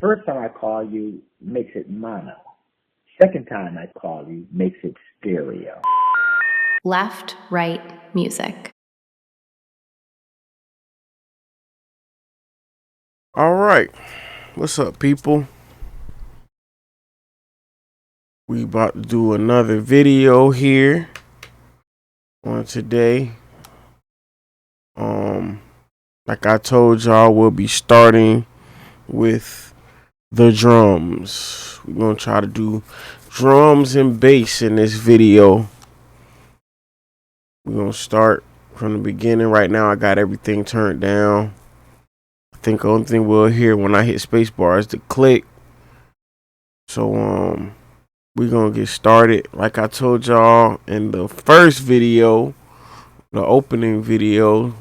First time I call you makes it mono. Second time I call you makes it stereo. Left, right, music. All right, what's up, people? We about to do another video here on today. Like I told y'all, we'll be starting with the drums. We're gonna try to do drums and bass in this video. We're gonna start from the beginning. Right now I got everything turned down. I think the only thing we'll hear when I hit spacebar is the click. So we're gonna get started. Like I told y'all in the first video, the opening video,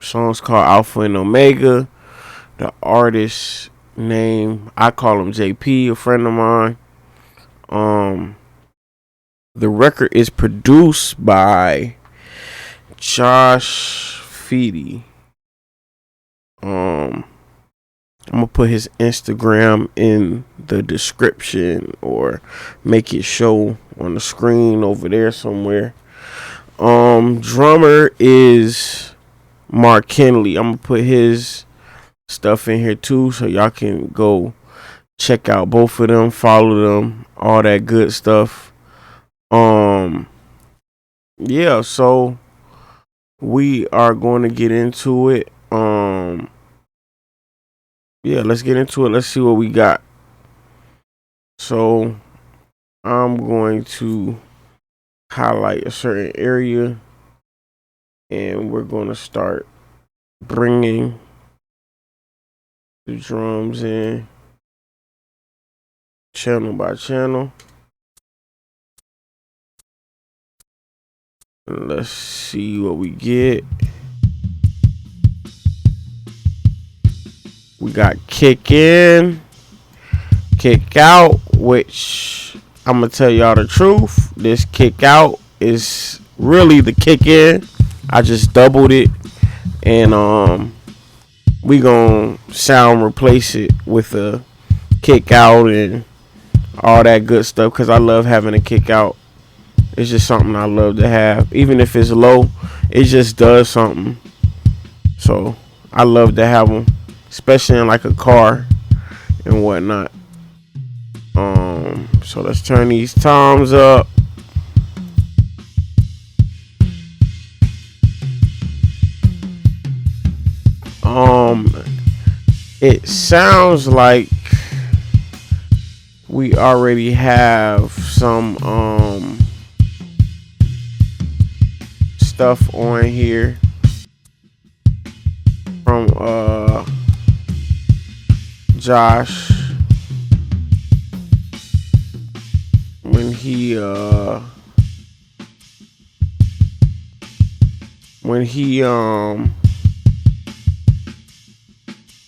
song's called Alpha and Omega. The artist name, I call him JP, a friend of mine. The record is produced by Josh Feedy. I'm gonna put his Instagram in the description or make it show on the screen over there somewhere. Drummer is Mark Kenley. I'm gonna put his stuff in here too, so y'all can go check out both of them, follow them, all that good stuff. Yeah, so we are going to get into it. Yeah, let's get into it. Let's see what we got. So I'm going to highlight a certain area and we're going to start bringing the drums in channel by channel. Let's see what we get. We got kick in, kick out, which I'm gonna tell y'all the truth. This kick out is really the kick in. I just doubled it, and we gonna sound replace it with a kick out and all that good stuff, because I love having a kick out. It's just something I love to have. Even if it's low, it just does something. So I love to have them, especially in like a car and whatnot. So let's turn these toms up. It sounds like we already have some stuff on here from Josh when he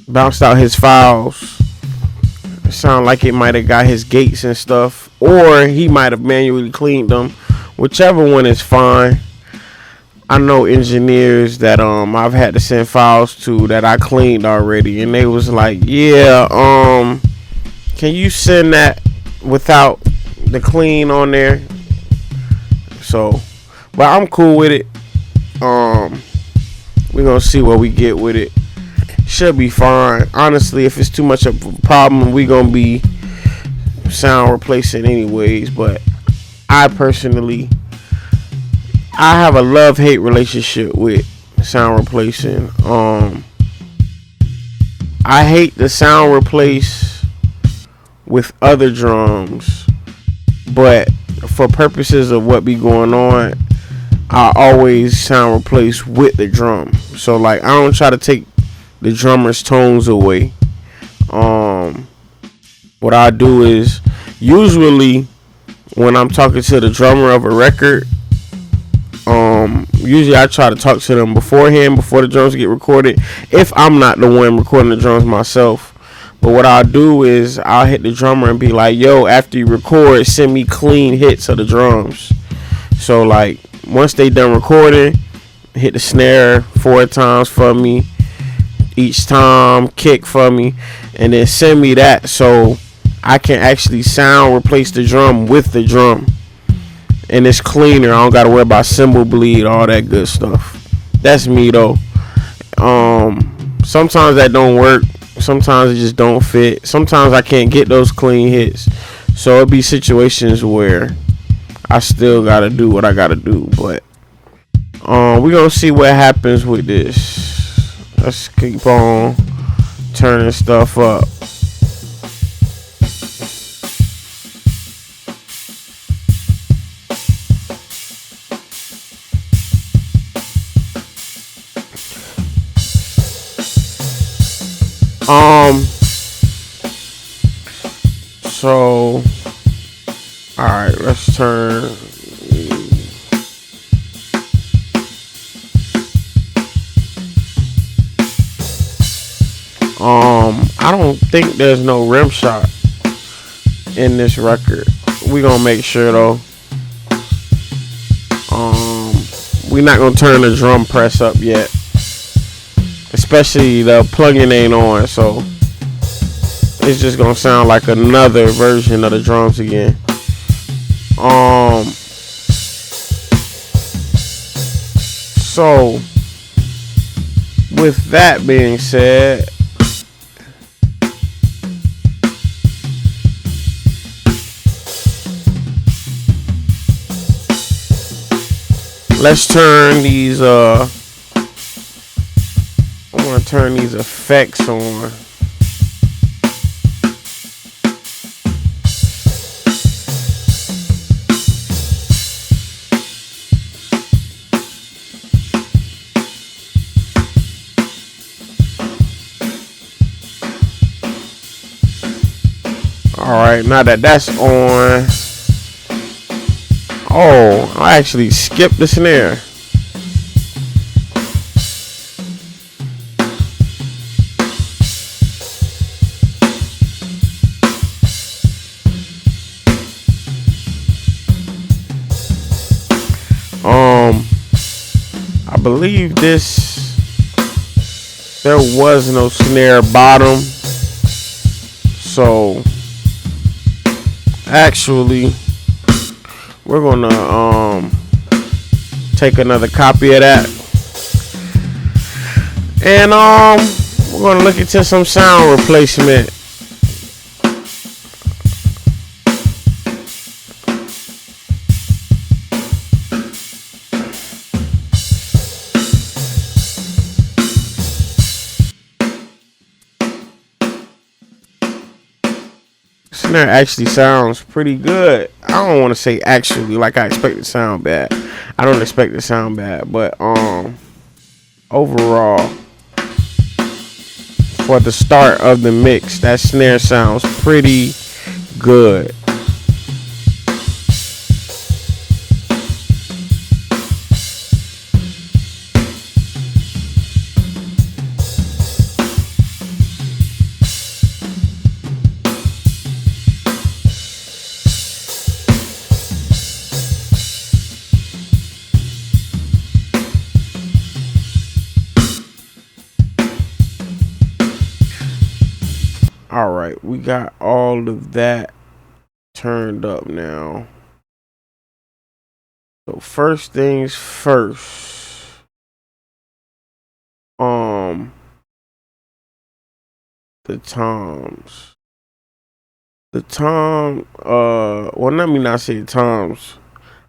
bounced out his files. It sounded like it might have got his gates and stuff, or he might have manually cleaned them. Whichever one is fine. I know engineers that I've had to send files to that I cleaned already, and they was like, yeah, can you send that without the clean on there? So, but I'm cool with it. We're gonna see what we get with it. Should be fine. Honestly, if it's too much of a problem, we gonna be sound replacing anyways. But I personally, I have a love-hate relationship with sound replacing. I hate the sound replace with other drums, but for purposes of what be going on, I always sound replace with the drum. So like, I don't try to take the drummer's tones away. What I do is, usually when I'm talking to the drummer of a record, usually I try to talk to them beforehand, before the drums get recorded, if I'm not the one recording the drums myself. But what I'll do is I'll hit the drummer and be like, yo, after you record, send me clean hits of the drums. So like, once they done recording, hit the snare 4 times for me, each time, kick for me, and then send me that so I can actually sound replace the drum with the drum, and it's cleaner. I don't gotta worry about cymbal bleed, all that good stuff. That's me though. Sometimes that don't work. Sometimes it just don't fit. Sometimes I can't get those clean hits. So it'll be situations where I still gotta do what I gotta do. But we gonna see what happens with this. Let's keep on turning stuff up. So alright, let's turn. I don't think there's no rim shot in this record. We gonna make sure though. We not gonna turn the drum press up yet. Especially the plugin ain't on, so it's just gonna sound like another version of the drums again. So with that being said, let's turn these I want to turn these effects on. Alright, now that that's on. Oh, I actually skipped the snare. I believe there was no snare bottom. So actually we're gonna take another copy of that, and we're gonna look into some sound replacement. Snare actually sounds pretty good. I don't want to say actually like I expect it to sound bad. I don't expect it to sound bad, but overall, for the start of the mix, that snare sounds pretty good. Alright, we got all of that turned up now. So first things first. The toms. Well, let me not say toms.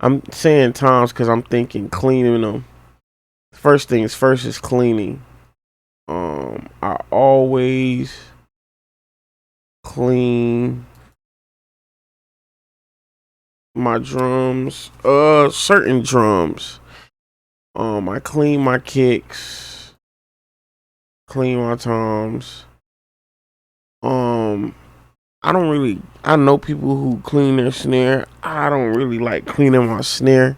I'm saying toms because I'm thinking cleaning them. First things first is cleaning. I always clean my drums, certain drums. I clean my kicks, clean my toms. I know people who clean their snare. I don't really like cleaning my snare.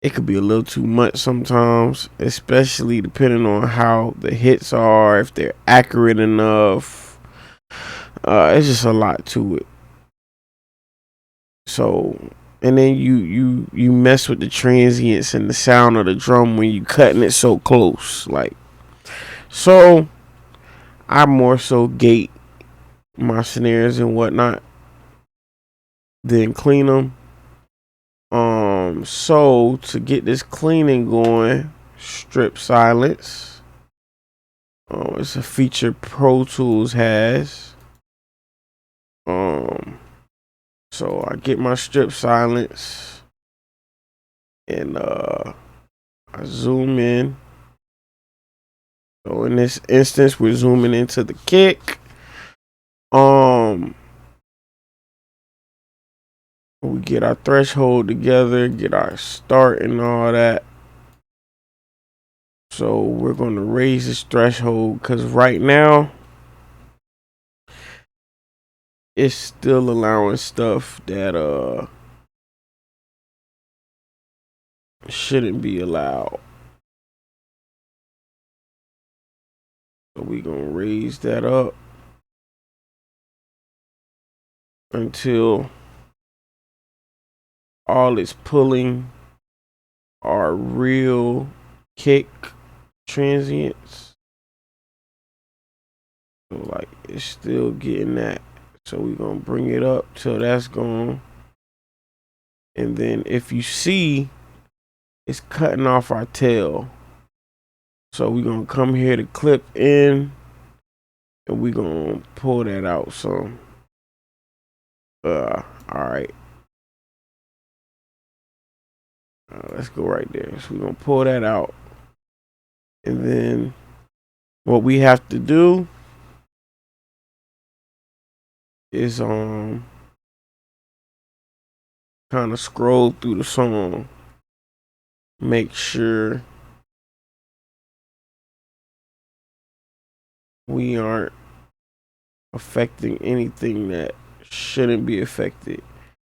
It could be a little too much sometimes, especially depending on how the hits are, if they're accurate enough. It's just a lot to it. So, and then you mess with the transients and the sound of the drum when you cutting it so close. Like, So I more so gate my snares and whatnot than clean them. So to get this cleaning going, strip silence. It's a feature Pro Tools has. So I get my strip silence and I zoom in. So in this instance, we're zooming into the kick. We get our threshold together, get our start and all that. So we're going to raise this threshold because right now it's still allowing stuff that shouldn't be allowed. So we're going to raise that up until all it's pulling are real kick transients. So like it's still getting that. So we're gonna bring it up till that's gone. And then if you see, it's cutting off our tail. So we're gonna come here to clip in and we're gonna pull that out. So alright. Let's go right there. So we're gonna pull that out. And then what we have to do is kind of scroll through the song, make sure we aren't affecting anything that shouldn't be affected.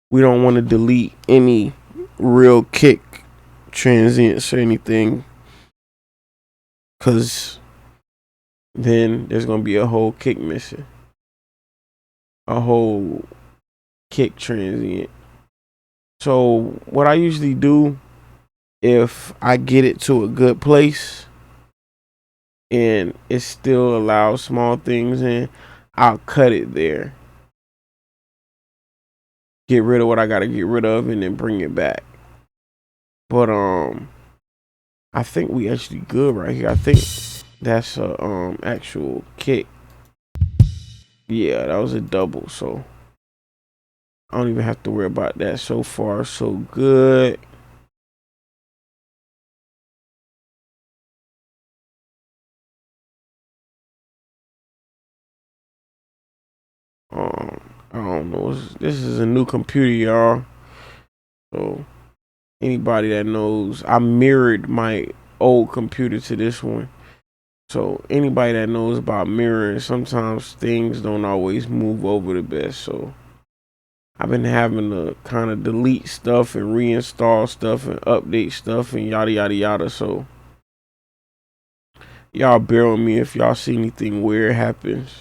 We don't want to delete any real kick transients or anything, because then there's gonna be a whole kick missing, a whole kick transient. So what I usually do, if I get it to a good place and it still allows small things in, I'll cut it there, get rid of what I gotta get rid of, and then bring it back. But I think we actually good right here. I think that's a actual kick. Yeah, that was a double, so I don't even have to worry about that. So far, so good. I don't know. This is a new computer, y'all. So anybody that knows, I mirrored my old computer to this one. So anybody that knows about mirroring, sometimes things don't always move over the best. So I've been having to kind of delete stuff and reinstall stuff and update stuff and yada yada yada. So y'all bear with me if y'all see anything weird happens.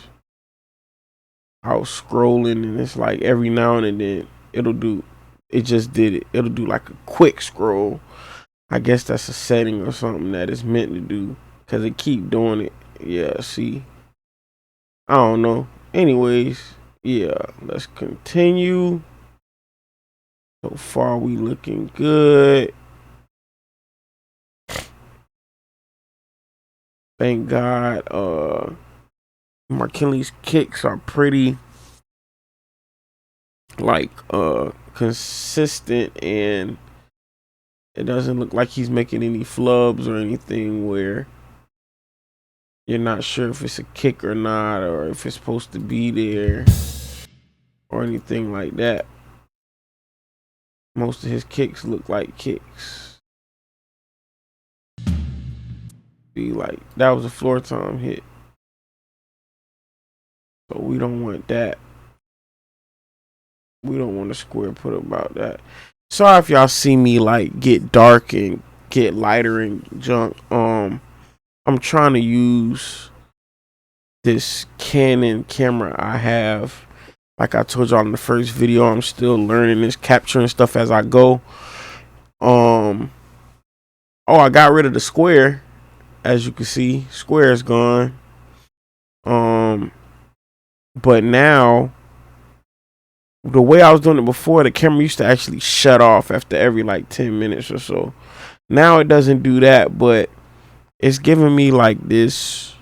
I was scrolling and it's like every now and then it just did it. It'll do like a quick scroll. I guess that's a setting or something that it's meant to do, because it keep doing it. Yeah, see, I don't know. Anyways, yeah, let's continue. So far we looking good. Thank God. Markelly's kicks are pretty like consistent, and it doesn't look like he's making any flubs or anything where you're not sure if it's a kick or not, or if it's supposed to be there or anything like that. Most of his kicks look like kicks. Be like that was a floor tom hit. So we don't want that. We don't want to square put about that. Sorry if y'all see me like get dark and get lighter and junk. I'm trying to use this Canon camera I have. Like I told y'all in the first video, I'm still learning this, capturing stuff as I go. Oh, I got rid of the square. as you can see, square is gone. But now, the way I was doing it before, the camera used to actually shut off after every like 10 minutes or so. Now it doesn't do that, but it's giving me like this.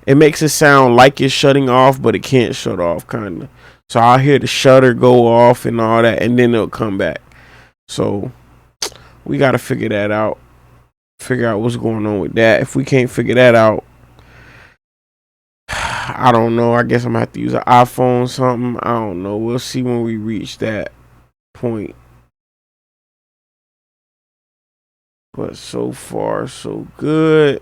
It makes it sound like it's shutting off, but it can't shut off, kind of. So I'll hear the shutter go off and all that, and then it'll come back. So we got to figure that out. Figure out what's going on with that. If we can't figure that out, I don't know. I guess I'm gonna have to use an iPhone or something. I don't know. We'll see when we reach that point. But so far, so good.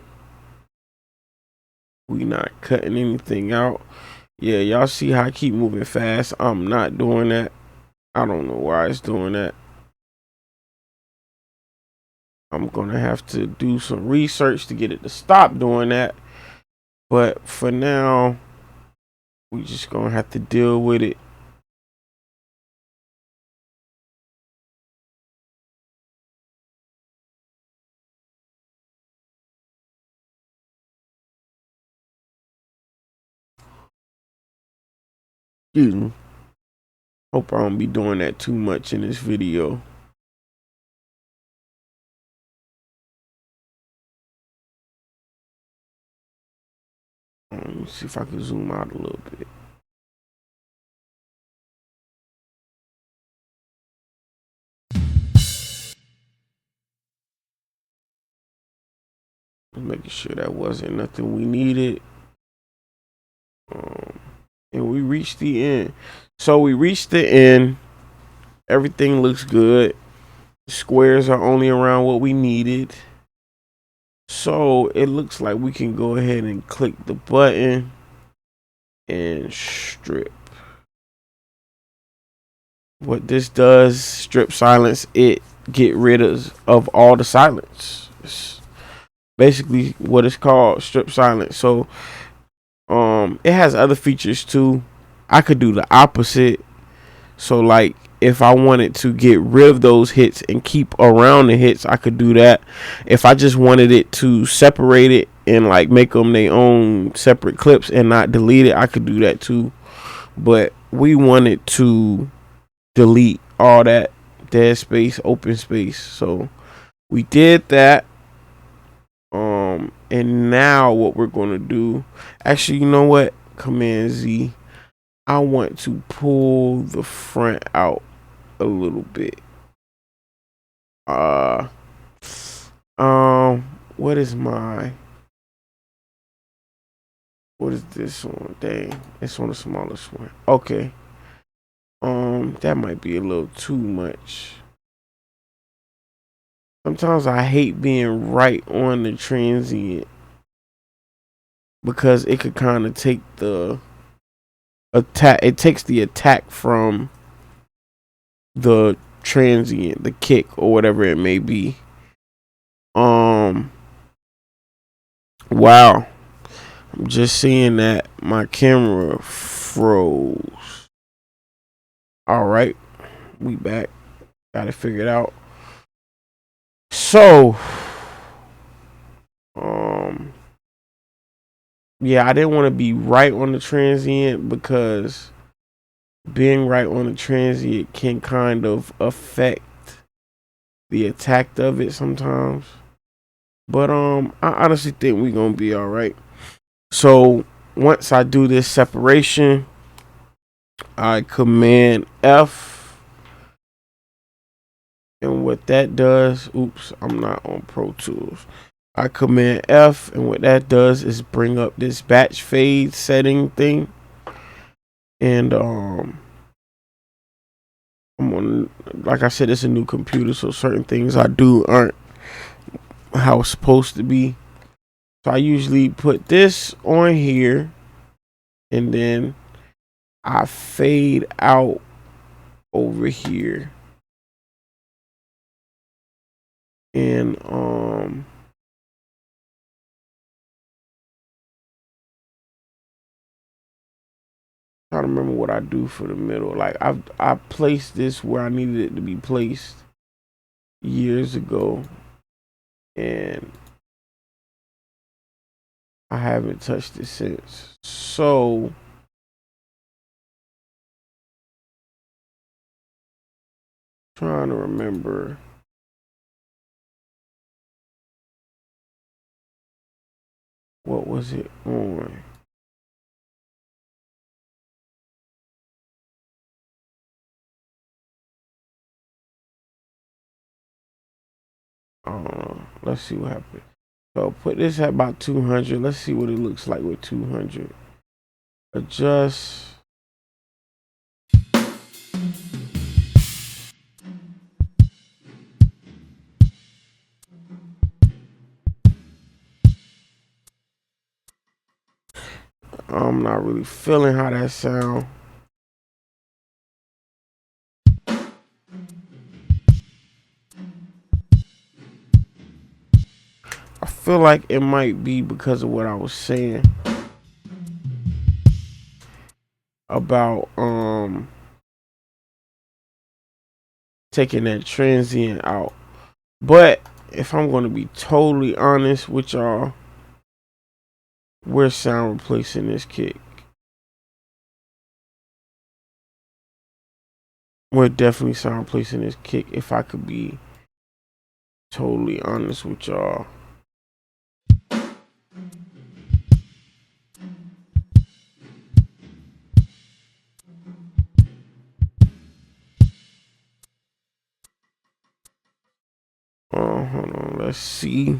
We not cutting anything out. Yeah, y'all see how I keep moving fast? I'm not doing that. I don't know why it's doing that. I'm gonna have to do some research to get it to stop doing that. But for now, we just gonna have to deal with it. Excuse me. Hope I don't be doing that too much in this video. Let me see if I can zoom out a little bit. Making sure that wasn't nothing we needed. And we reached the end. So we reached the end. Everything looks good. Squares are only around what we needed. So it looks like we can go ahead and click the button and strip. What this does, strip silence, it get rid of all the silence. It's basically what it's called, strip silence. So it has other features too. I could do the opposite. So like if I wanted to get rid of those hits and keep around the hits, I could do that. If I just wanted it to separate it and like make them their own separate clips and not delete it, I could do that too. But we wanted to delete all that dead space, open space. So we did that. And now what we're going to do, actually, you know what? Command Z. I want to pull the front out a little bit. What is this one? Dang, it's on the smallest one. Okay. That might be a little too much. Sometimes I hate being right on the transient because it could kind of take the attack. It takes the attack from the transient, the kick, or whatever it may be. Wow. I'm just seeing that my camera froze. All right, we back. Got it figured out. So, yeah, I didn't want to be right on the transient because being right on the transient can kind of affect the attack of it sometimes. But I honestly think we're gonna be all right. So once I do this separation, I command F, and what that does, oops, I'm not on Pro Tools. I command F, and what that does is bring up this batch fade setting thing. And I'm on, like I said, it's a new computer, so certain things I do aren't how it's supposed to be. So I usually put this on here, and then I fade out over here. And trying to remember what I do for the middle. Like I placed this where I needed it to be placed years ago, and I haven't touched it since. So trying to remember. What was it on? I don't know. Let's see what happened. So put this at about 200. Let's see what it looks like with 200. Adjust. I'm not really feeling how that sound. I feel like it might be because of what I was saying about taking that transient out. But if I'm gonna be totally honest with y'all, we're sound replacing this kick. We're definitely sound replacing this kick if I could be totally honest with y'all. Hold on, let's see.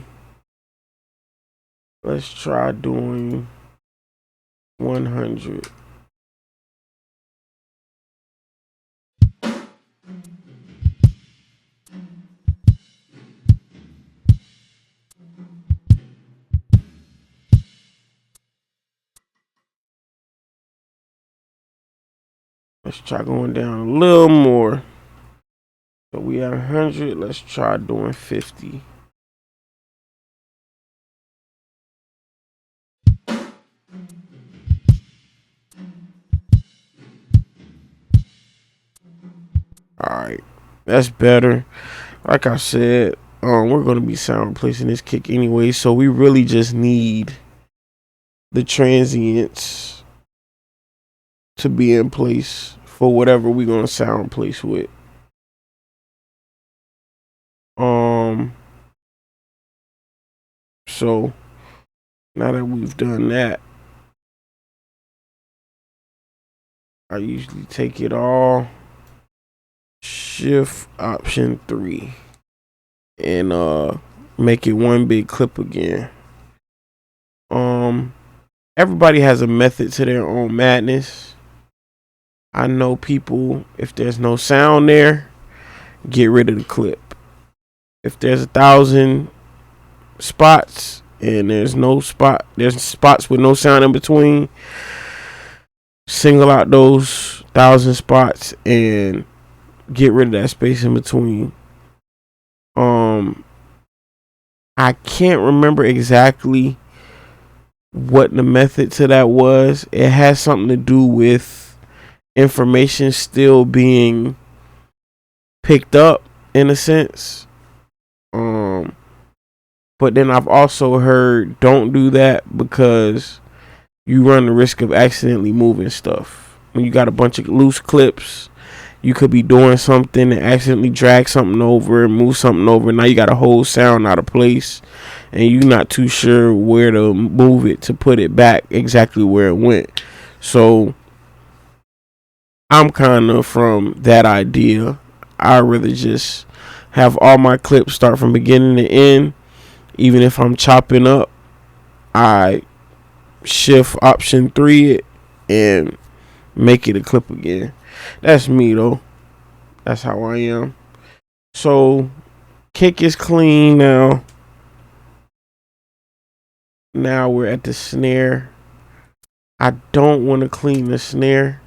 Let's try doing 100. Let's try going down a little more. So we at 100. Let's try doing 50. Alright, that's better. Like I said, we're gonna be sound replacing this kick anyway, so we really just need the transients to be in place for whatever we're gonna sound replace with. So now that we've done that, I usually take it all, shift option 3, and make it one big clip again. Everybody has a method to their own madness. I know people, if there's no sound there, get rid of the clip. If there's 1,000 spots and there's spots with no sound in between, single out those 1,000 spots and get rid of that space in between. I can't remember exactly what the method to that was. It has something to do with information still being picked up in a sense. But then I've also heard don't do that because you run the risk of accidentally moving stuff. When you got a bunch of loose clips, you could be doing something and accidentally drag something over and move something over. Now you got a whole sound out of place and you're not too sure where to move it to put it back exactly where it went. So I'm kind of from that idea. I'd rather just have all my clips start from beginning to end. Even if I'm chopping up, I shift option 3 it and make it a clip again. That's me though. That's how I am. So kick is clean now. Now we're at the snare. I don't want to clean the snare.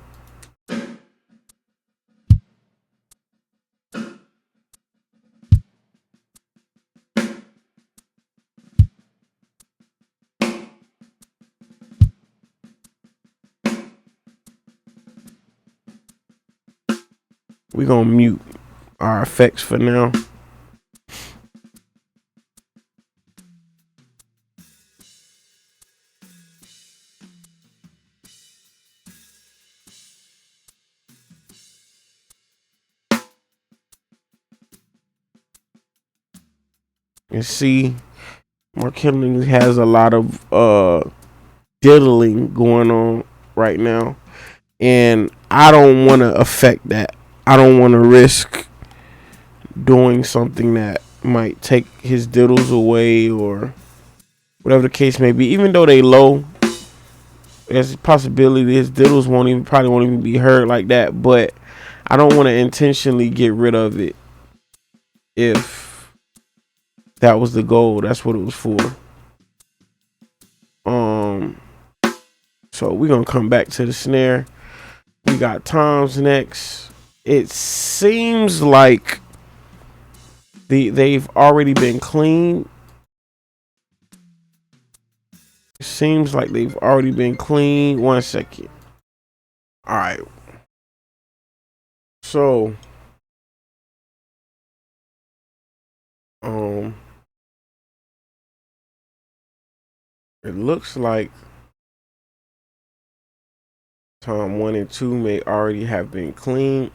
We're gonna mute our effects for now. And see, Mark Henry has a lot of diddling going on right now, and I don't want to affect that. I don't want to risk doing something that might take his diddles away or whatever the case may be. Even though they low, there's a possibility his diddles probably won't even be heard like that. But I don't want to intentionally get rid of it if that was the goal. That's what it was for. So we're gonna come back to the snare. We got toms next. It seems like they've already been cleaned. Seems like they've already been cleaned. 1 second. All right. So, it looks like tom 1 and 2 may already have been cleaned.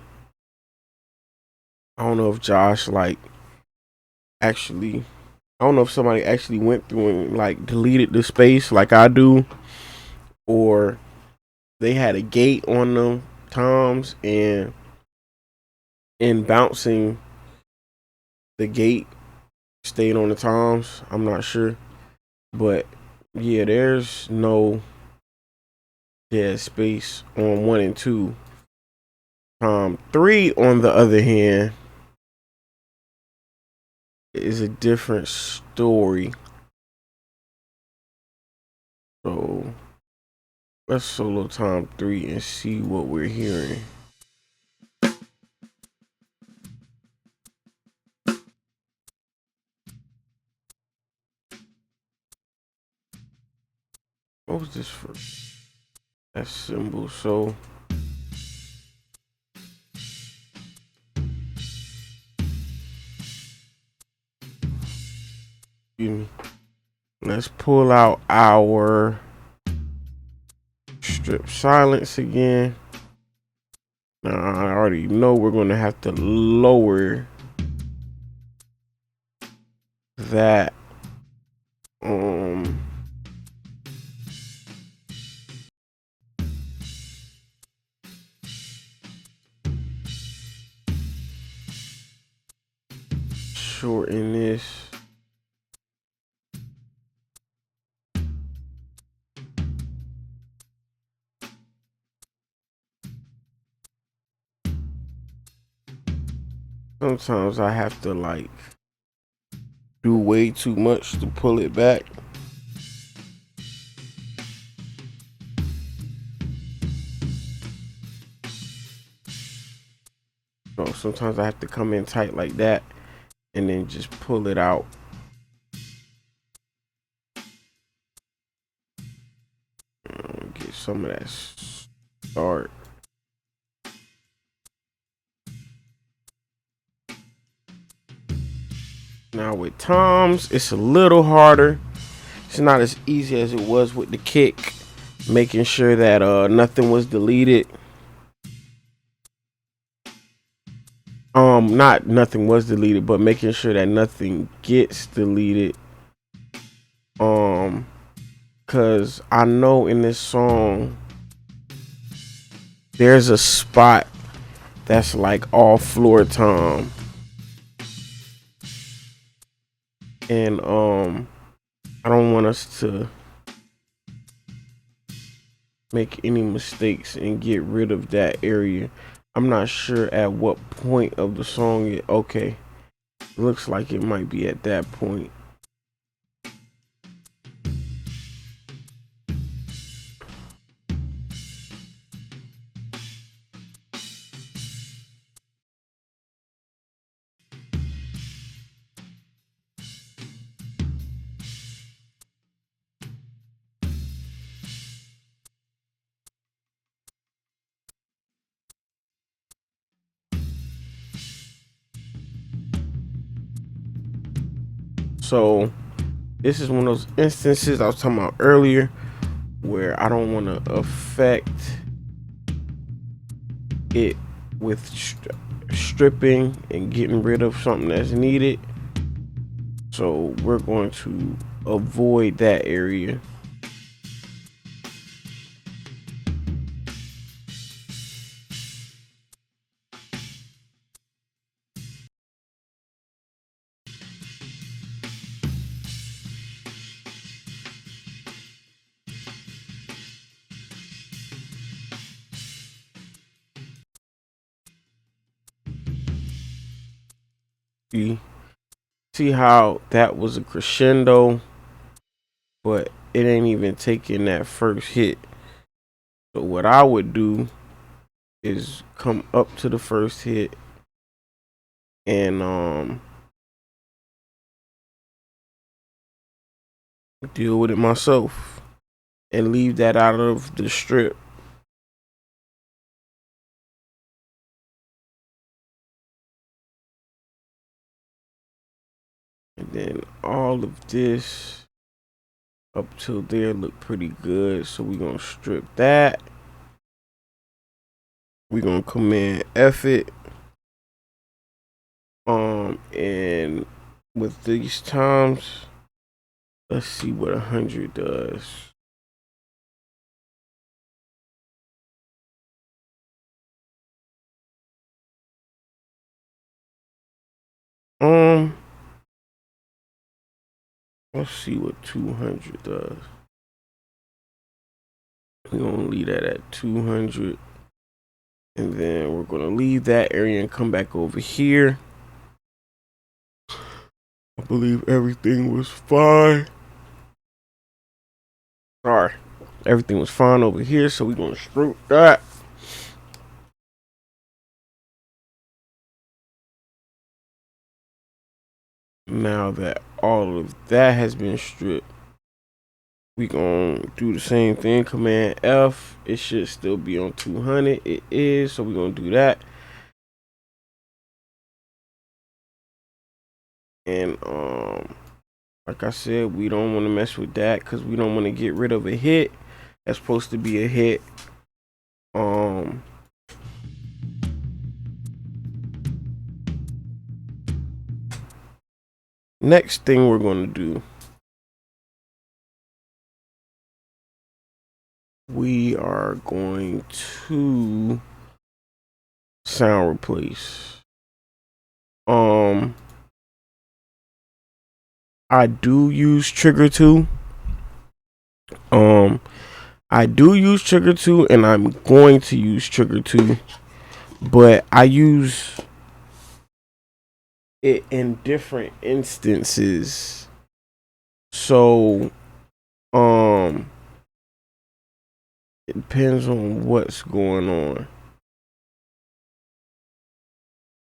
I don't know if Josh actually. I don't know if somebody actually went through and deleted the space like I do, or they had a gate on them toms, and in bouncing the gate stayed on the toms. I'm not sure, but yeah, there's no dead space on 1 and 2. 3, on the other hand, is a different story. So let's solo tom 3 and see what we're hearing. What was this for? That symbol. So excuse me. Let's pull out our strip silence again. Now I already know we're gonna have to lower that. Shorten this. Sometimes I have to do way too much to pull it back. So sometimes I have to come in tight like that and then just pull it out. Get some of that start. Now with toms, it's a little harder. It's not as easy as it was with the kick. Making sure that nothing was deleted. Not nothing was deleted, but making sure that nothing gets deleted. Cause I know in this song there's a spot that's like all floor tom. And I don't want us to make any mistakes and get rid of that area. I'm not sure at what point of the song okay. Looks like it might be at that point. So this is one of those instances I was talking about earlier where I don't want to affect it with stripping and getting rid of something that's needed. So we're going to avoid that area. See how that was a crescendo, but it ain't even taking that first hit. So what I would do is come up to the first hit and deal with it myself and leave that out of the strip. And then all of this up till there look pretty good. So we're gonna strip that. We're gonna Command F it. And with these times, let's see what 100 does. Let's see what 200 does. We're gonna leave that at 200. And then we're gonna leave that area and come back over here. I believe everything was fine. Sorry. Everything was fine over here, so we're gonna strip that. Now that all of that has been stripped, we gonna do the same thing. Command F. It should still be on 200. It is, so we're gonna do that. And like I said, we don't want to mess with that because we don't want to get rid of a hit that's supposed to be a hit. Next thing we're gonna do, we are going to sound replace. I do use Trigger 2. I do use Trigger 2 and I'm going to use Trigger 2, but I use it in different instances. So it depends on what's going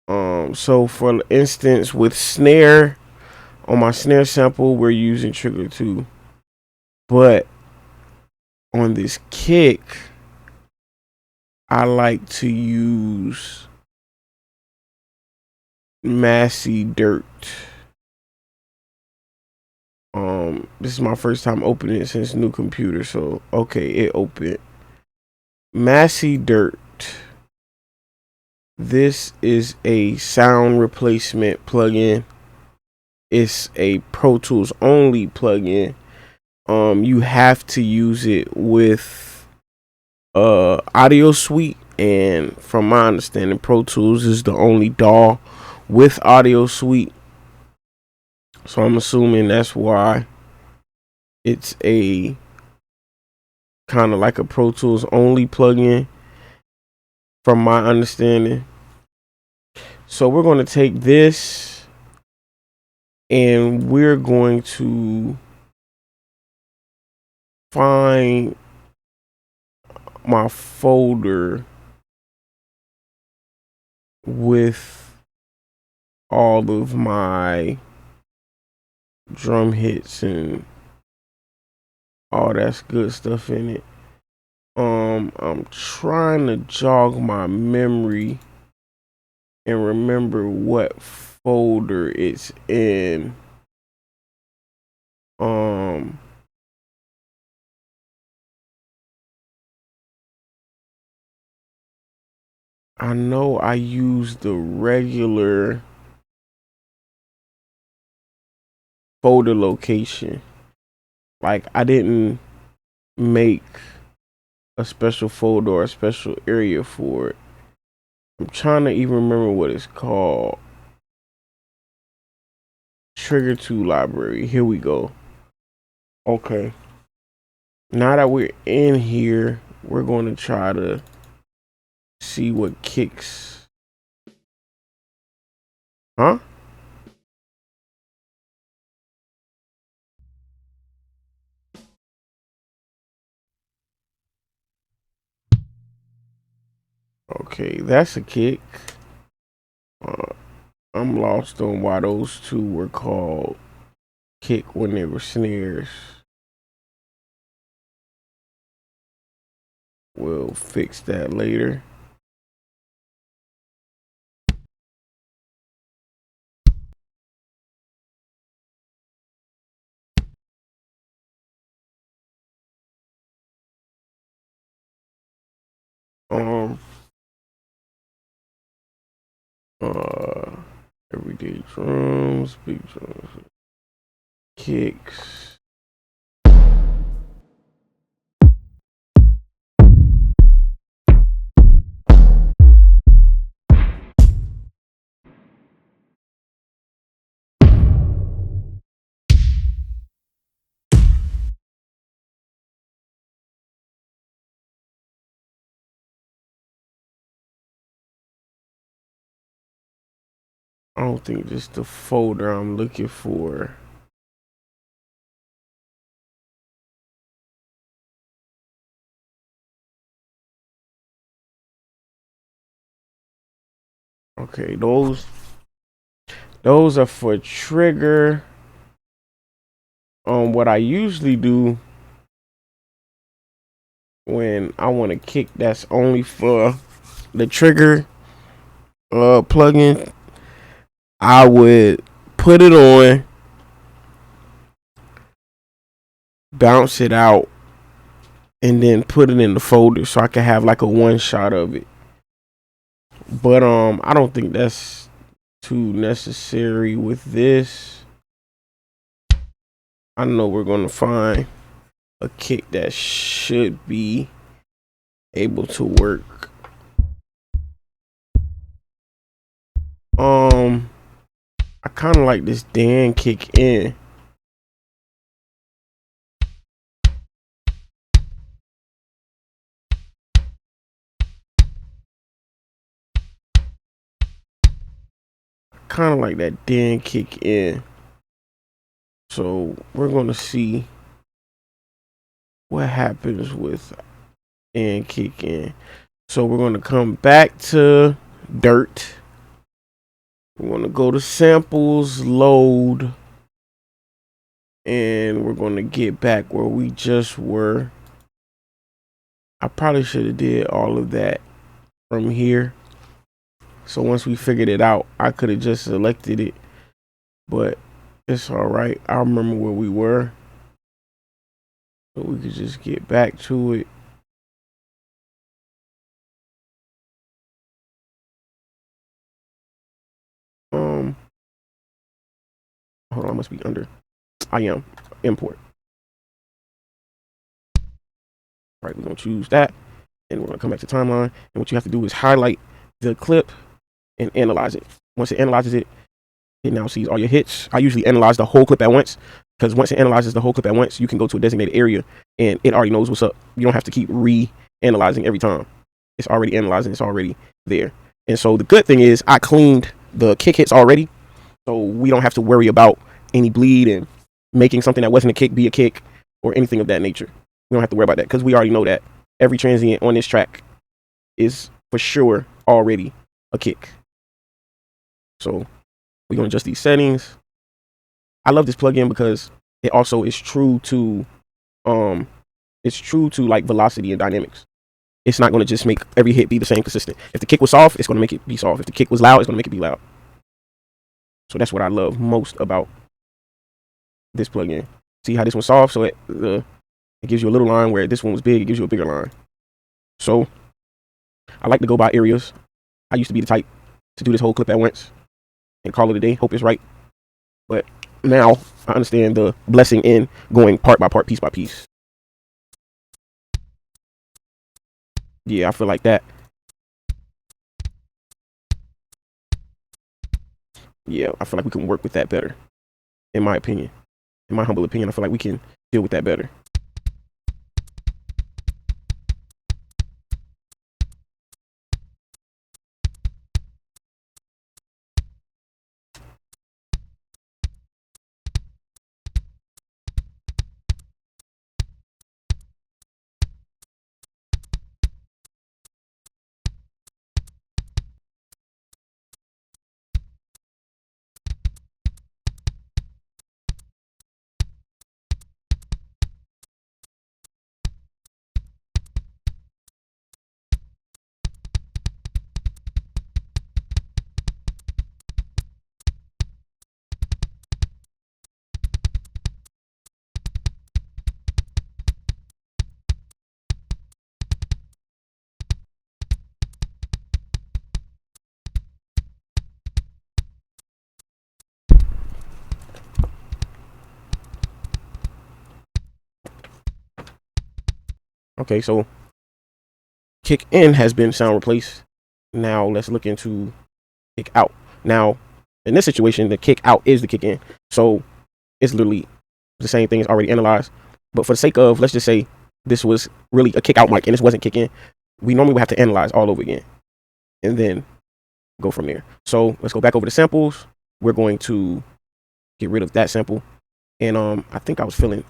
on. So for instance, with snare, on my snare sample, we're using Trigger 2. But on this kick, I like to use Massey Dirt. This is my first time opening it since new computer, so okay, it opened. Massey Dirt. This is a sound replacement plugin. It's a Pro Tools only plugin. You have to use it with Audio Suite, and from my understanding, Pro Tools is the only DAW with Audio Suite. So I'm assuming that's why it's a kind of like a Pro Tools only plugin, from my understanding. So we're going to take this and we're going to find my folder with all of my drum hits and all that's good stuff in it. I'm trying to jog my memory and remember what folder it's in. I know I used the regular folder location. Like I didn't make a special folder or a special area for it. I'm trying to even remember what it's called. Trigger 2 library. Here we go. Okay. Now that we're in here, we're going to try to see what kicks. Huh? Okay, that's a kick. I'm lost on why those two were called kick when they were snares. We'll fix that later. Um, everyday drums, big drums, kicks. I don't think this is the folder I'm looking for. Okay, those are for trigger. What I usually do when I want to kick that's only for the trigger plugin, I would put it on, bounce it out, and then put it in the folder so I can have like a one shot of it. But I don't think that's too necessary with this. I know we're gonna find a kick that should be able to work. I kind of like this Dan kick in. Kind of like that Dan kick in. So we're gonna see what happens with and kick in. So we're gonna come back to dirt. We're gonna go to samples, load, and we're gonna get back where we just were. I probably should have did all of that from here. So once we figured it out, I could have just selected it, but it's all right. I remember where we were, so we could just get back to it. Hold on, I must be under. I am import. All right, we're gonna choose that, and we're gonna come back to timeline. And what you have to do is highlight the clip and analyze it. Once it analyzes it, it now sees all your hits. I usually analyze the whole clip at once, because once it analyzes the whole clip at once, you can go to a designated area and it already knows what's up. You don't have to keep re-analyzing every time. It's already analyzing. It's already there. And so the good thing is I cleaned the kick hits already, so we don't have to worry about any bleed and making something that wasn't a kick be a kick or anything of that nature. We don't have to worry about that because we already know that every transient on this track is for sure already a kick. So we're gonna adjust these settings. I love this plugin because it also is true to like velocity and dynamics. It's not gonna just make every hit be the same consistent. If the kick was soft, it's gonna make it be soft. If the kick was loud, it's gonna make it be loud. So that's what I love most about this plugin. See how this one's soft, so it gives you a little line, where this one was big, it gives you a bigger line. So I like to go by areas. I used to be the type to do this whole clip at once and call it a day, hope it's right. But Now I understand the blessing in going part by part, piece by piece. Yeah, I feel like that. Yeah, I feel like we can work with that better. In my opinion, in my humble opinion, I feel like we can deal with that better. Okay, so kick in has been sound replaced. Now let's look into kick out. Now, in this situation, the kick out is the kick in. So it's literally the same thing as already analyzed. But for the sake of, let's just say this was really a kick out mic and this wasn't kick in, we normally would have to analyze all over again and then go from there. So let's go back over the samples. We're going to get rid of that sample. And I think I'm feeling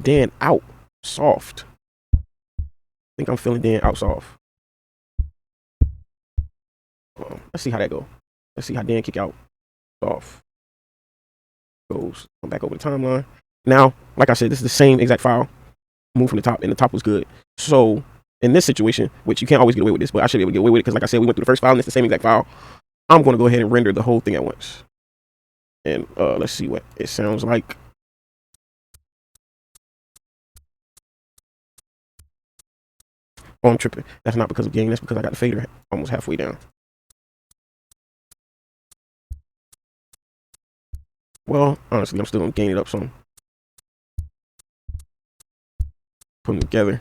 Dan out soft. Let's see how that goes. Let's see how Dan kick out soft goes. Come back over the timeline. Now, like I said, this is the same exact file. Move from the top, and the top was good. So in this situation, which you can't always get away with this, but I should be able to get away with it because, like I said, we went through the first file and it's the same exact file. I'm going to go ahead and render the whole thing at once. And let's see what it sounds like. Oh, I'm tripping. That's not because of gain. That's because I got the fader almost halfway down. Well, honestly, I'm still going to gain it up some. Put them together.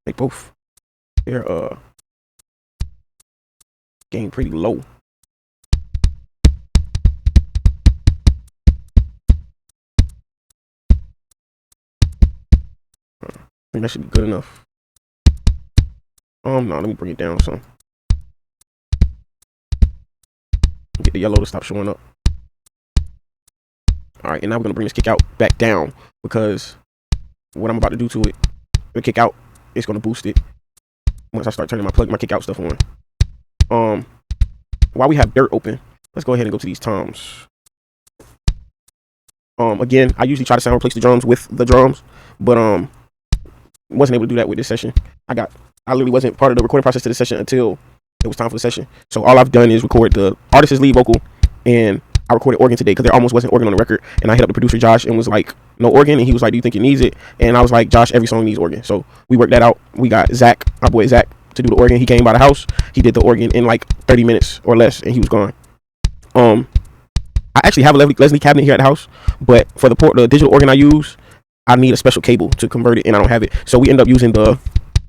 They both, they're gain pretty low. I think that should be good enough. No, let me bring it down some. Get the yellow to stop showing up. All right, and now we're gonna bring this kick out back down because what I'm about to do to it, the kick out, it's gonna boost it once I start turning my kick out stuff on. While we have dirt open, let's go ahead and go to these toms. Again, I usually try to sound replace the drums with the drums, but wasn't able to do that with this session. I literally wasn't part of the recording process to the session until it was time for the session. So all I've done is record the artist's lead vocal, and I recorded organ today because there almost wasn't organ on the record. And I hit up the producer Josh and was like, no organ, and he was like, do you think it needs it? And I was like, Josh, every song needs organ. So we worked that out. We got Zach, our boy Zach, to do the organ. He came by the house. He did the organ in like 30 minutes or less, and he was gone. I actually have a Leslie cabinet here at the house, but for the digital organ I use, I need a special cable to convert it, and I don't have it. So we end up using the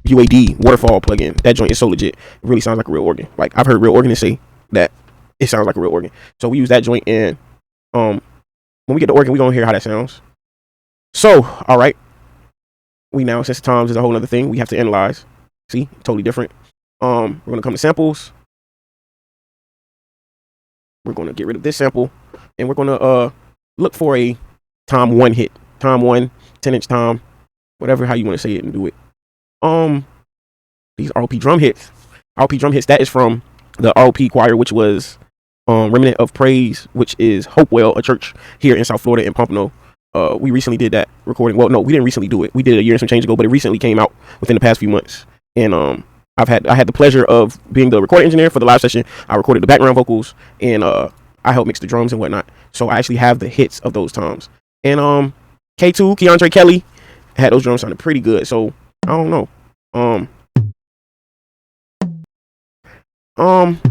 UAD waterfall plugin. That joint is so legit. It really sounds like a real organ. Like I've heard real organists say that it sounds like a real organ. So we use that joint, and when we get the organ, we're gonna hear how that sounds. So, all right. We now, since times is a whole other thing, we have to analyze. See, totally different. We're gonna come to samples. We're gonna get rid of this sample, and we're gonna look for a tom 1 hit. Tom 1, 10-inch tom, whatever how you want to say it and do it. These ROP drum hits. ROP drum hits, that is from the ROP choir, which was Remnant of Praise, which is Hopewell, a church here in South Florida in Pompano. We recently did that recording. Well, no, we didn't recently do it. We did it a year and some change ago, but it recently came out within the past few months. And I had the pleasure of being the recording engineer for the live session. I recorded the background vocals, and I helped mix the drums and whatnot. So I actually have the hits of those toms. And K2, Keandre Kelly, had those drums sounding pretty good. So I don't know. Um, um,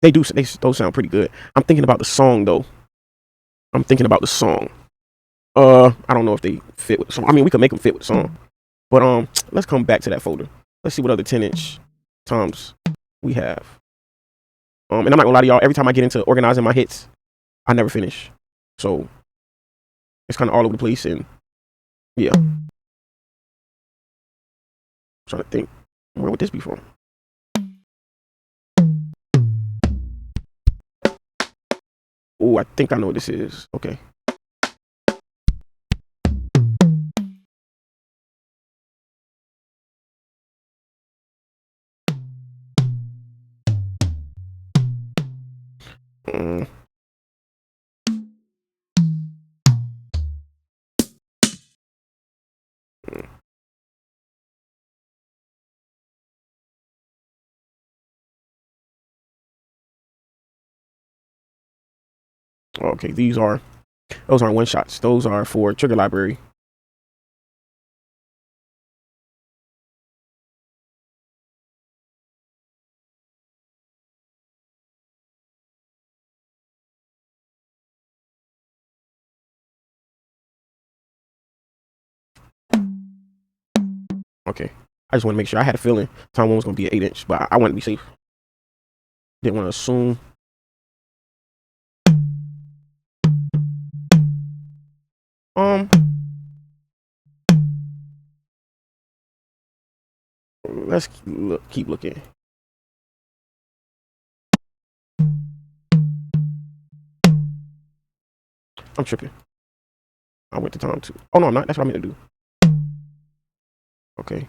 those sound pretty good. I'm thinking about the song though. I'm thinking about the song. I don't know if they fit with the song. I mean, we could make them fit with the song. But let's come back to that folder. Let's see what other 10-inch toms we have. And I'm not gonna lie to y'all. Every time I get into organizing my hits, I never finish. So it's kind of all over the place. And yeah, I'm trying to think, where would this be from? Oh, I think I know what this is. Okay. Mm, mm. Okay, those aren't one shots. Those are for trigger library. Okay. I just want to make sure. I had a feeling Tom 1 was gonna be an 8-inch, but I wanted to be safe. Didn't want to assume. Um, let's keep looking. I'm tripping. I went to Tom 2. Oh no, I'm not. That's what I meant to do. Okay.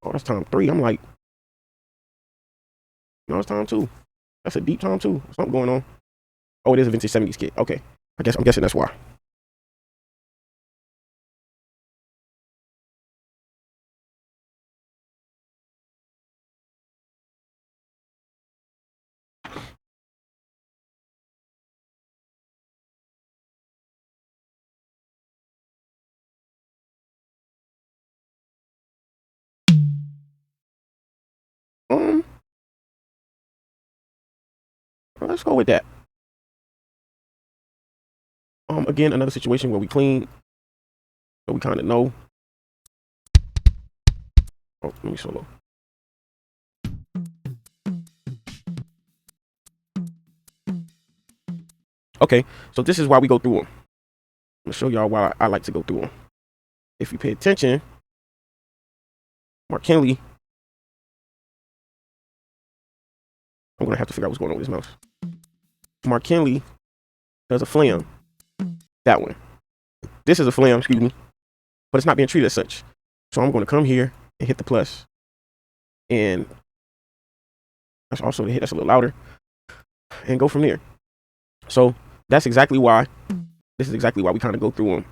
Oh, that's Tom 3. I'm like, no, it's Tom 2. That's a deep Tom 2. Something going on. Oh, it is a vintage 70s kit. Okay. I'm guessing that's why. Um, let's go with that. Again, another situation where we clean, so we kind of know. Oh, let me solo. Okay, so this is why we go through them. I'm gonna show y'all why I like to go through them. If you pay attention, Mark Henley. I'm gonna have to figure out what's going on with his mouse. Mark Henley does a flam. That one. This is a flam, excuse me, but it's not being treated as such. So I'm going to come here and hit the plus, and that's also the hit that's a little louder, and go from there. So that's exactly why. This is exactly why we kind of go through them.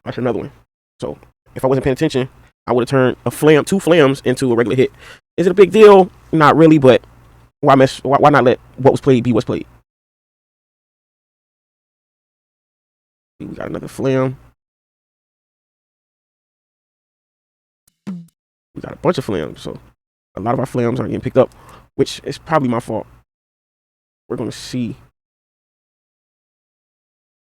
That's another one. So if I wasn't paying attention, I would have turned two flams into a regular hit. Is it a big deal? Not really, but why mess? Why not let what was played be what's played? We got another flam. We got a bunch of flams, so a lot of our flams aren't getting picked up, which is probably my fault. We're gonna see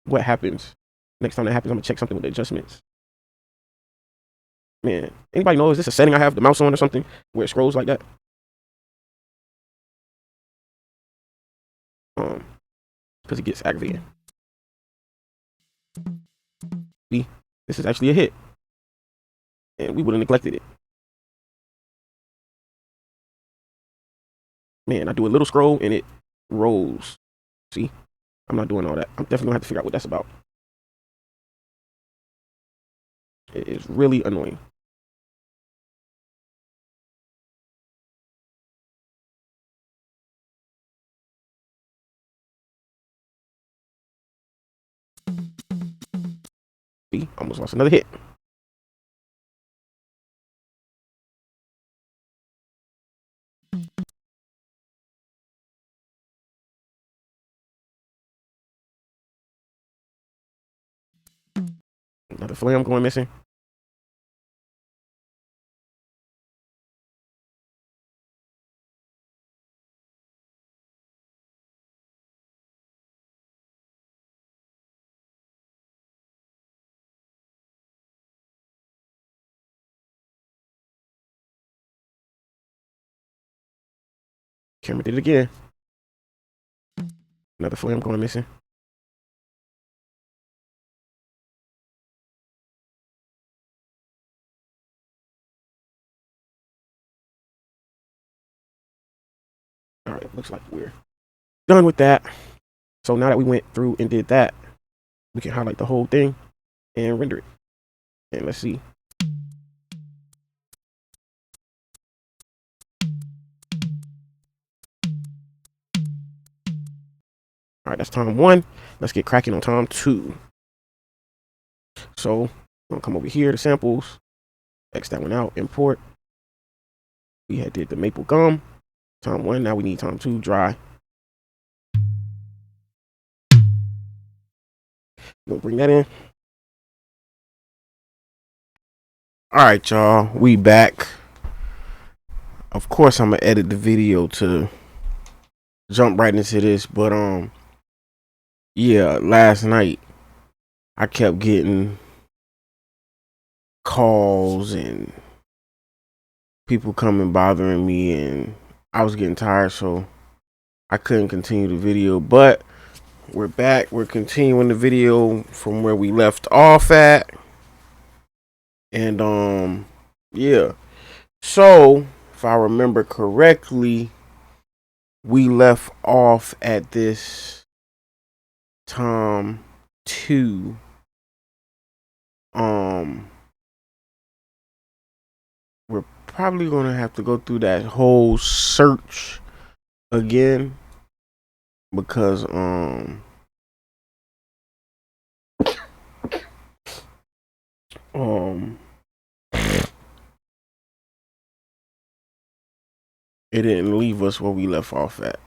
what happens next time that happens. I'm gonna check something with the adjustments. Man, anybody know, is this a setting I have the mouse on or something where it scrolls like that? Because it gets aggravating. See, this is actually a hit, and we would have neglected it. Man, I do a little scroll and it rolls. See, I'm not doing all that. I'm definitely gonna have to figure out what that's about. It is really annoying. See, almost lost another hit. Another film going missing. Camera did it again. Another film going missing. All right, looks like we're done with that. So now that we went through and did that, we can highlight the whole thing and render it. And let's see. All right, that's time 1. Let's get cracking on time 2. So I'm gonna come over here to samples, X that one out, import. We had did the maple gum, time 1. Now we need time 2, dry. We'll bring that in. All right, y'all, we back. Of course, I'm gonna edit the video to jump right into this, but yeah, last night I kept getting calls and people coming bothering me, and I was getting tired, so I couldn't continue the video. But we're back. We're continuing the video from where we left off at, and yeah. So if I remember correctly, we left off at this time 2. We're probably gonna have to go through that whole search again because it didn't leave us where we left off at.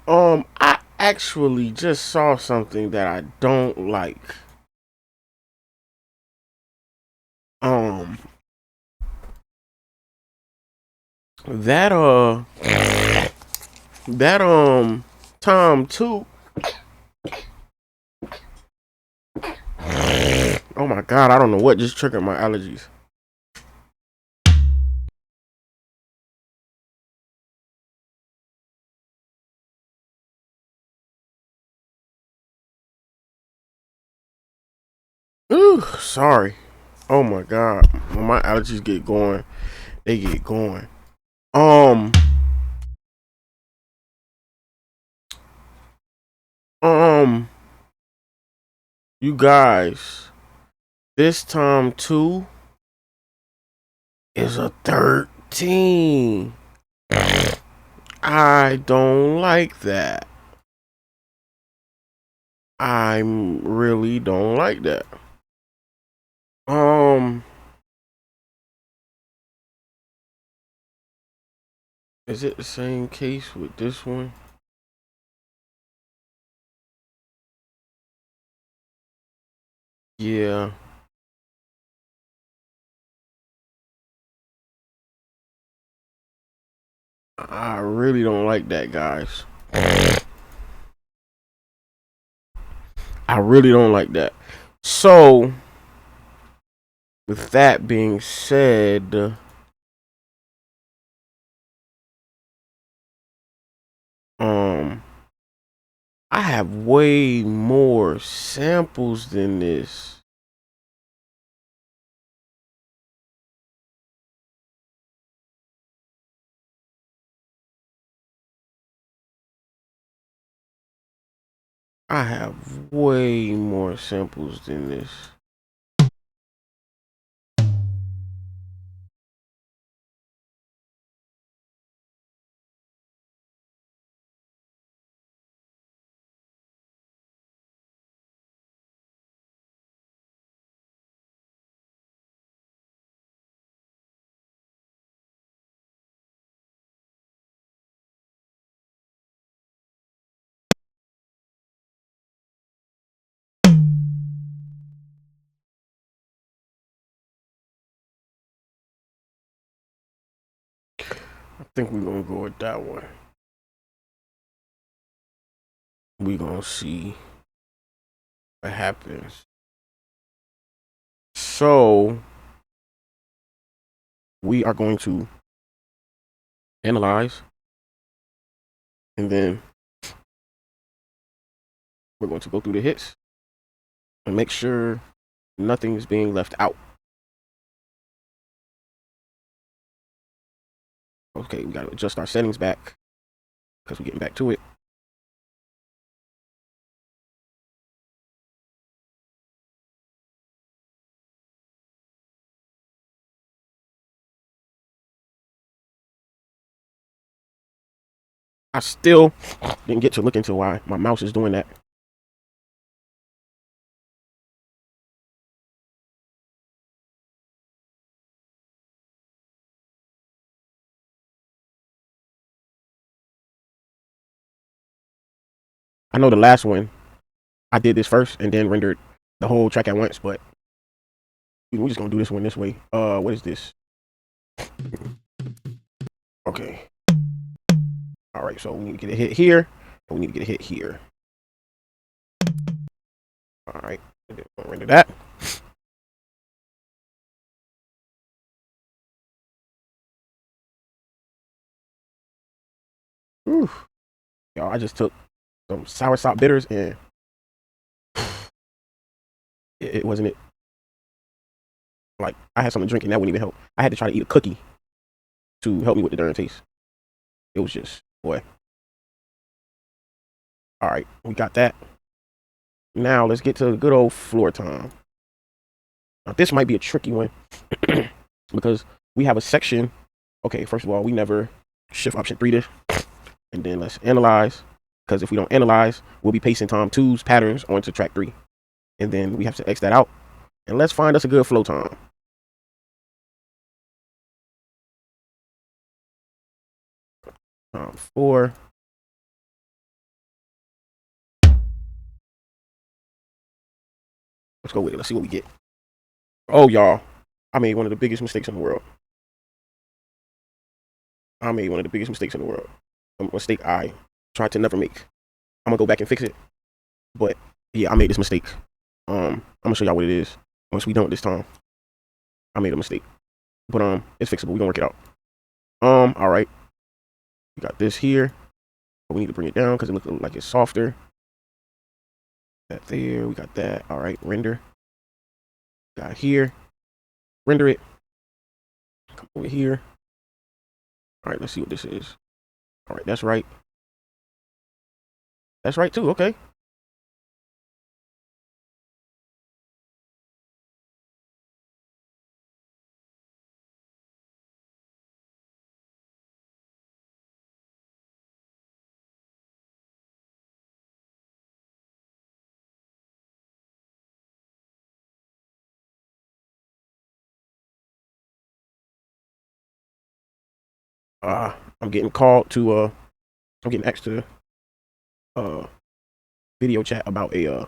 I actually just saw something that I don't like. That Tom 2. Oh my god, I don't know what just triggered my allergies. Ooh, sorry. Oh my god. When my allergies get going, they get going. You guys, this time 2 is a 13. I don't like that. I really don't like that. Is it the same case with this one? Yeah. I really don't like that, guys. I really don't like that. So, with that being said, I have way more samples than this. I have way more samples than this. I think we're gonna go with that one. We're gonna see what happens. So we are going to analyze, and then we're going to go through the hits and make sure nothing is being left out. Okay, we gotta adjust our settings back because we're getting back to it. I still didn't get to look into why my mouse is doing that. I know the last one, I did this first and then rendered the whole track at once, but we're just gonna do this one this way. What is this? Okay. All right, so we need to get a hit here, and we need to get a hit here. All right, render that. Whew. Y'all, I just took some sour sop bitters and it wasn't it. Like, I had something to drink and that wouldn't even help. I had to try to eat a cookie to help me with the darn taste. It was just, boy. All right, we got that. Now let's get to the good old floor time. Now this might be a tricky one because we have a section. Okay, first of all, we never shift option 3 this. And then let's analyze, because if we don't analyze, we'll be pasting Tom 2's patterns onto track 3. And then we have to X that out. And let's find us a good flow time. Tom 4. Let's go with it. Let's see what we get. Oh, y'all. I made one of the biggest mistakes in the world. A mistake I tried to never make. I'm going to go back and fix it. But, yeah, I made this mistake. I'm going to show y'all what it is. Once we done with this time. I made a mistake. But, it's fixable. We're going to work it out. All right. We got this here. But we need to bring it down because it looks like it's softer. That there. We got that. All right. Render. Got here. Render it. Come over here. All right. Let's see what this is. All right. That's right. That's right too. Okay. I'm getting called to I'm getting asked to video chat about a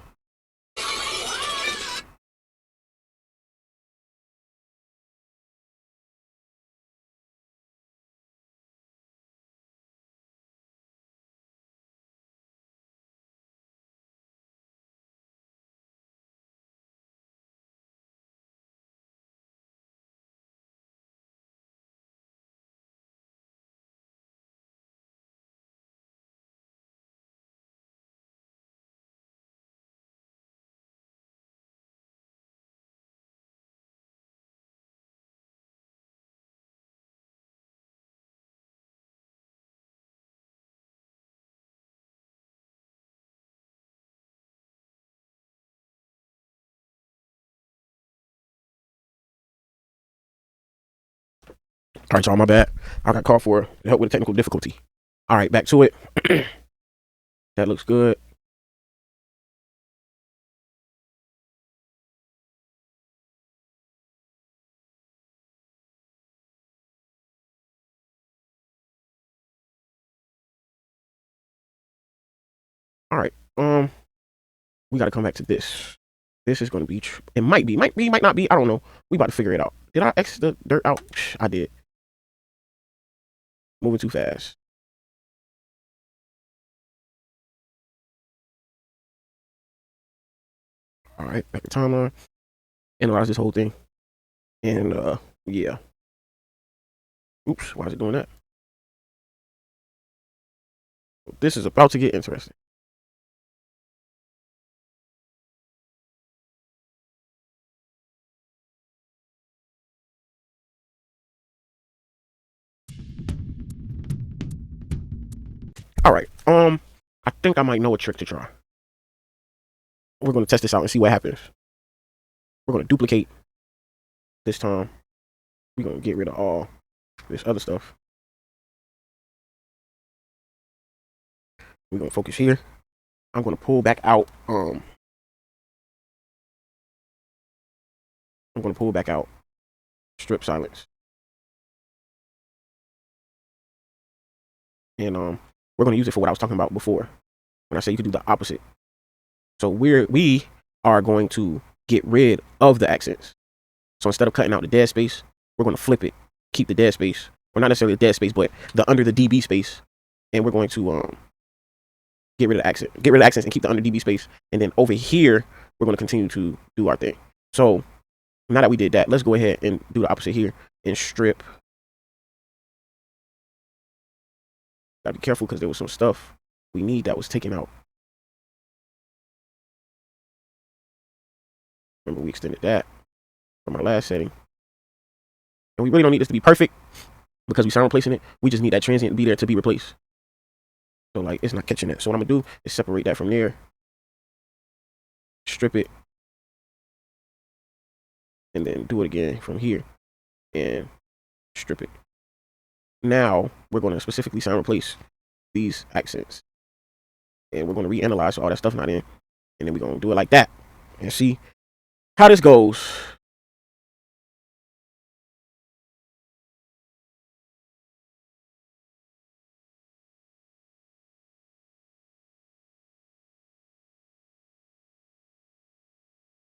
all right, y'all, my bad. I got called for help with a technical difficulty. All right, back to it. That looks good. All right. We got to come back to this. This is going to be. It might be. Might not be. I don't know. We about to figure it out. Did I X the dirt out? I did. Moving too fast. All right, back to timeline. Analyze this whole thing. And yeah. Oops, why is it doing that? This is about to get interesting. All right. I think I might know a trick to try. We're going to test this out and see what happens. We're going to duplicate this time. We're going to get rid of all this other stuff. We're going to focus here. I'm going to pull back out. I'm going to pull back out strip silence. And we're going to use it for what I was talking about before when I said you could do the opposite. So we are going to get rid of the accents. So instead of cutting out the dead space, we're going to flip it, keep the dead space, or not necessarily the dead space, but the under the dB space, and we're going to get rid of the accents and keep the under dB space. And then over here, we're going to continue to do our thing. So now that we did that, let's go ahead and do the opposite here and strip. Gotta be careful because there was some stuff we need that was taken out. Remember, we extended that from our last setting. And we really don't need this to be perfect because we sound replacing it. We just need that transient to be there to be replaced. So like, it's not catching it. So what I'm gonna do is separate that from there, strip it, and then do it again from here and strip it. Now we're going to specifically sound replace these accents, and we're going to reanalyze so all that stuff not in, and then we're going to do it like that and see how this goes.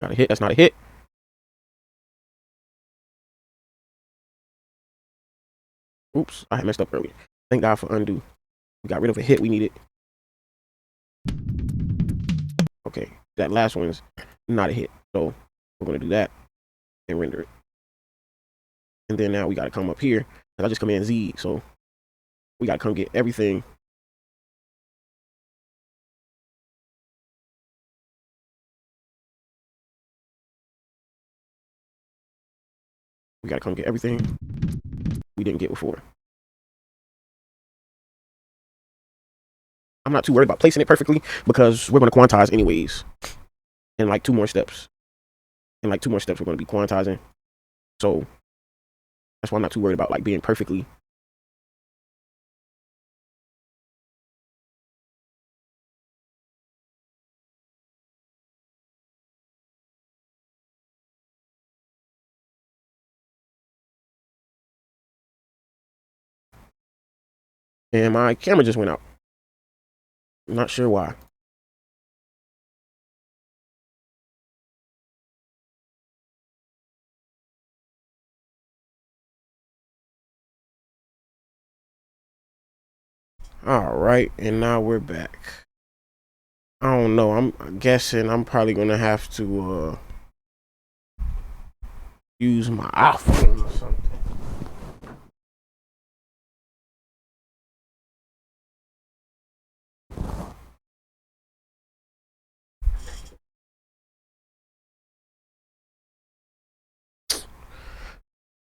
Got a hit. That's not a hit. Oops, I had messed up earlier. Thank God for undo. We got rid of a hit we needed. Okay, that last one's not a hit. So we're going to do that and render it. And then now we got to come up here. And I just command Z. So we got to come get everything. We got to come get everything we didn't get before. I'm not too worried about placing it perfectly because we're going to quantize anyways. In like 2 more steps. In like 2 more steps, we're going to be quantizing. So that's why I'm not too worried about like being perfectly. And my camera just went out. I'm not sure why. All right, and now we're back. I don't know. I'm guessing I'm probably gonna have to use my iPhone or something.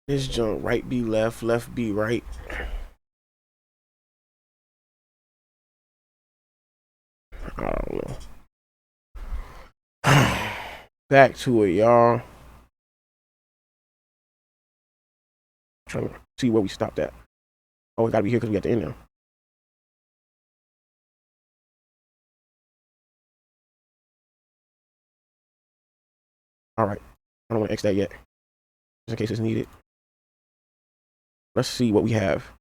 This junk, right be left, left be right. I don't know. Back to it, y'all. Trying to see where we stopped at. Oh, we gotta be here because we got the end now. All right. I don't want to X that yet, just in case it's needed. Let's see what we have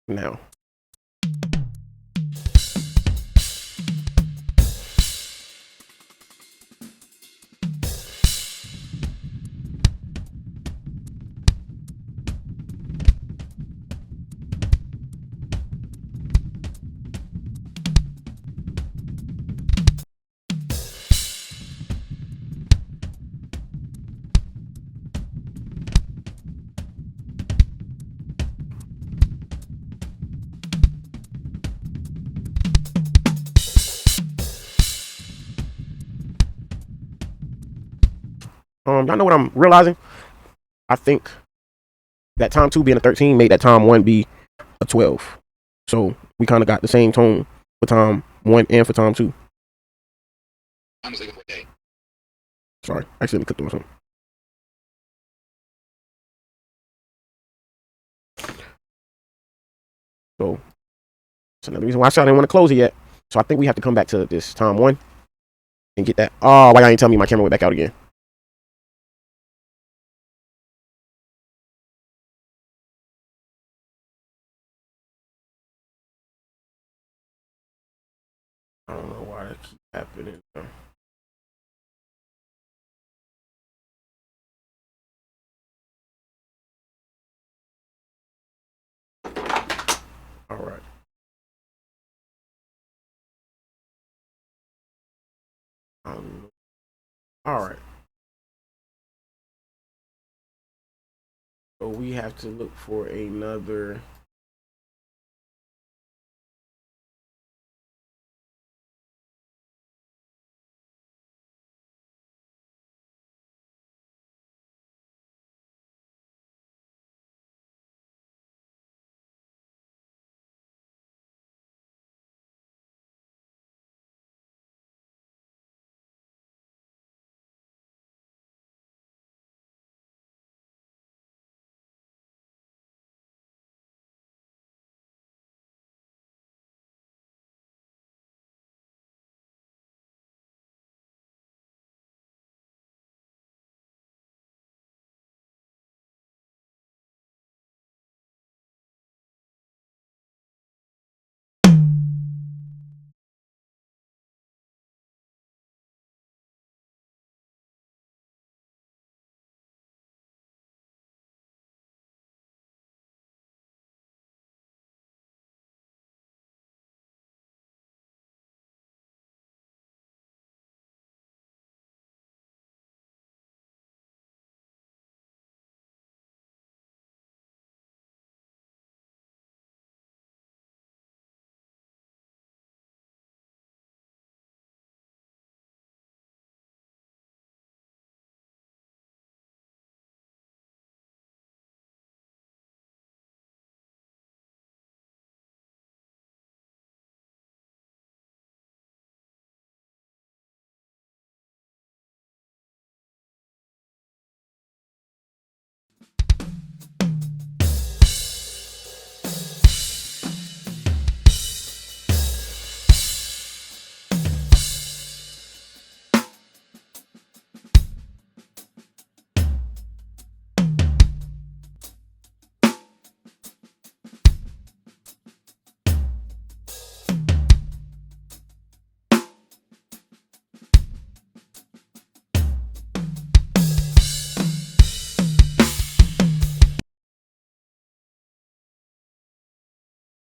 now. Y'all know what I'm realizing? I think that time 2 being a 13 made that time 1 be a 12. So we kind of got the same tone for time 1 and for time 2. I was leaving for a day. Sorry, I accidentally clicked on something. So that's another reason why I said I didn't want to close it yet. So I think we have to come back to this time 1 and get that. Oh, why y'all ain't tell me my camera went back out again? I don't know why that keeps happening. All right. All right. So we have to look for another.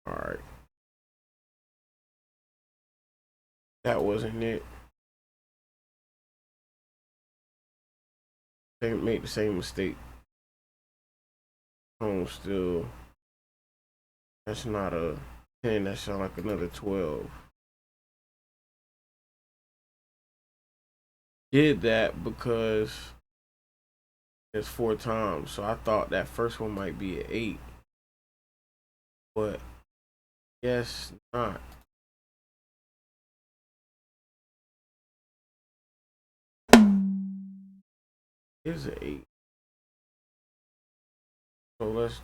All right. That wasn't it. They made the same mistake. Still. That's not a 10. That sounds like another 12. Did that because it's 4 times. So I thought that first one might be an 8. But yes, not. It's an 8. So let's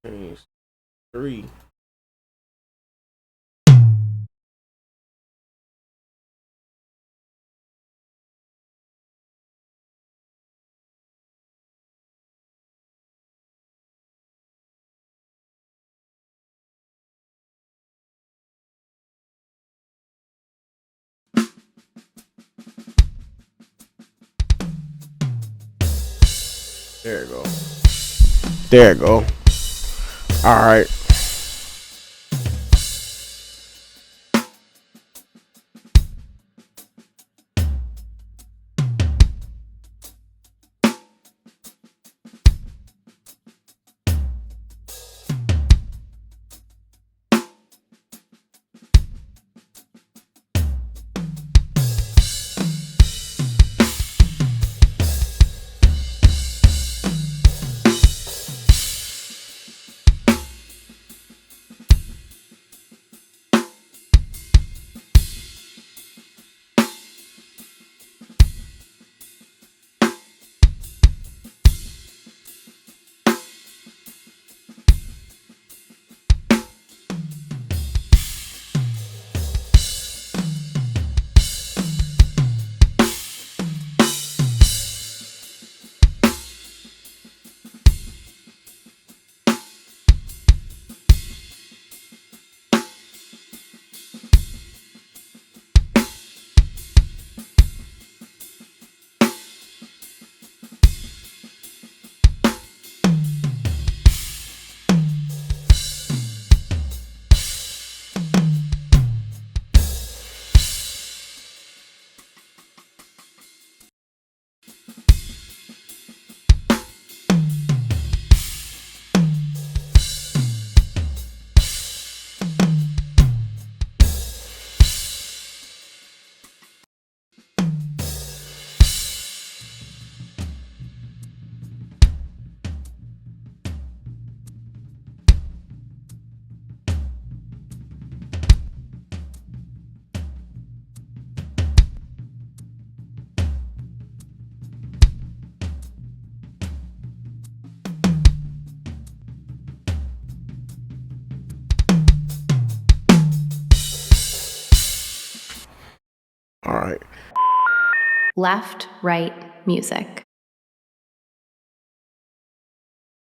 change 3. There you go. There you go. All right. Left, right, music.